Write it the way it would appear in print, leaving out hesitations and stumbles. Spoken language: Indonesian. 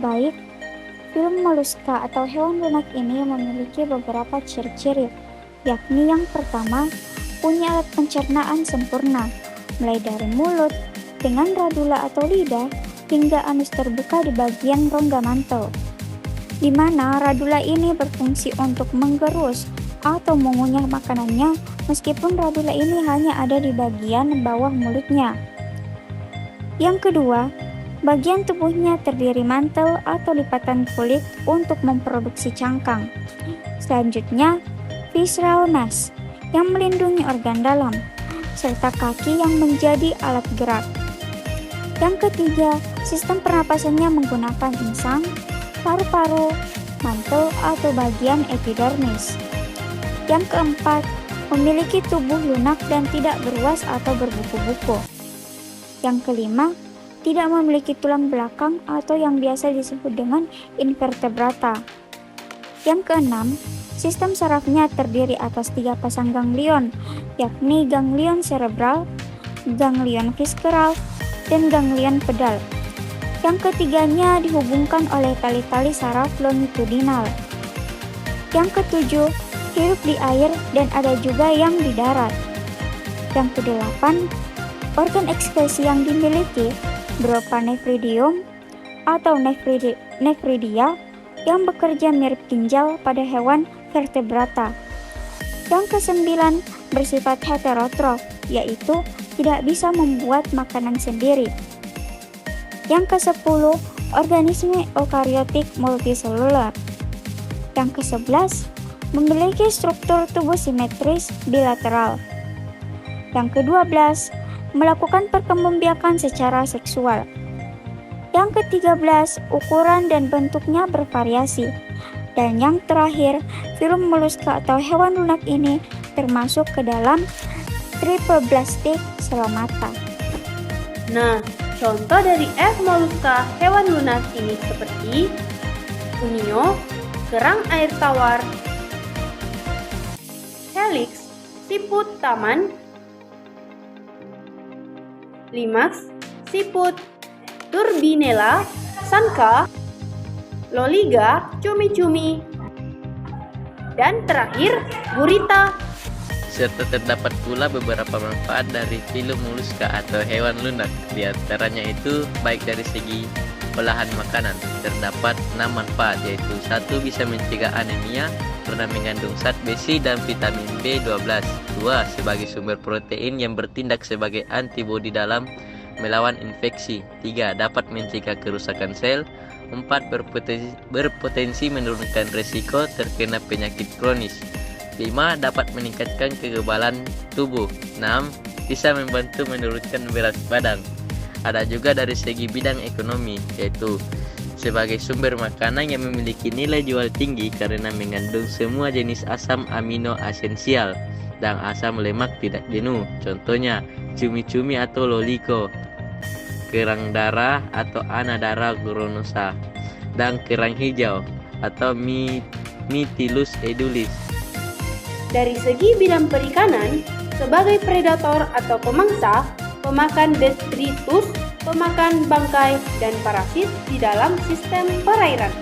Baik, film moluska atau hewan lunak ini memiliki beberapa ciri-ciri, yakni yang pertama, punya alat pencernaan sempurna, mulai dari mulut, dengan radula atau lidah, hingga anus terbuka di bagian rongga mantel, di mana radula ini berfungsi untuk menggerus atau mengunyah makanannya, meskipun radula ini hanya ada di bagian bawah mulutnya. Yang kedua, bagian tubuhnya terdiri mantel atau lipatan kulit untuk memproduksi cangkang. Selanjutnya, visceral mass yang melindungi organ dalam, serta kaki yang menjadi alat gerak. Yang ketiga, sistem pernapasannya menggunakan insang, paru-paru, mantel atau bagian epidermis. Yang keempat, memiliki tubuh lunak dan tidak beruas atau berbuku-buku. Yang kelima, tidak memiliki tulang belakang atau yang biasa disebut dengan invertebrata. Yang keenam, sistem sarafnya terdiri atas 3 pasang ganglion, yakni ganglion cerebral, ganglion visceral, dan ganglion pedal. Yang ketiganya dihubungkan oleh tali-tali saraf longitudinal. Yang ketujuh, hidup di air dan ada juga yang di darat. Yang kedelapan, organ ekskresi yang dimiliki berupa nephridium atau nephridia yang bekerja mirip ginjal pada hewan vertebrata. Yang kesembilan, bersifat heterotrof, yaitu tidak bisa membuat makanan sendiri. Yang kesepuluh, organisme eukariotik multiselular. Yang kesebelas, memiliki struktur tubuh simetris bilateral. Yang kedua belas, melakukan perkembangbiakan secara seksual. Yang ke-13, ukuran dan bentuknya bervariasi. Dan yang terakhir, film moluska atau hewan lunak ini termasuk ke dalam triploblastik selamata. Nah, contoh dari F moluska hewan lunak ini seperti unio, kerang air tawar, helix, siput taman, limax, siput, turbinella, sanka, loliga, cumi-cumi, dan terakhir gurita. Serta terdapat pula beberapa manfaat dari film moluska atau hewan lunak. Di antaranya itu baik dari segi olahan makanan. Terdapat 6 manfaat, yaitu 1. Bisa mencegah anemia karena mengandung zat besi dan vitamin B12. 2. Sebagai sumber protein yang bertindak sebagai antibodi dalam melawan infeksi. 3. Dapat mencegah kerusakan sel. 4. Berpotensi menurunkan risiko terkena penyakit kronis. 5. Dapat meningkatkan kekebalan tubuh. 6. Bisa membantu menurunkan berat badan. Ada juga dari segi bidang ekonomi, yaitu sebagai sumber makanan yang memiliki nilai jual tinggi karena mengandung semua jenis asam amino esensial dan asam lemak tidak jenuh. Contohnya cumi-cumi atau loligo, kerang darah atau Anadara gronosa, dan kerang hijau atau Mytilus edulis. Dari segi bidang perikanan, sebagai predator atau pemangsa, pemakan detritus, pemakan bangkai, dan parasit di dalam sistem perairan.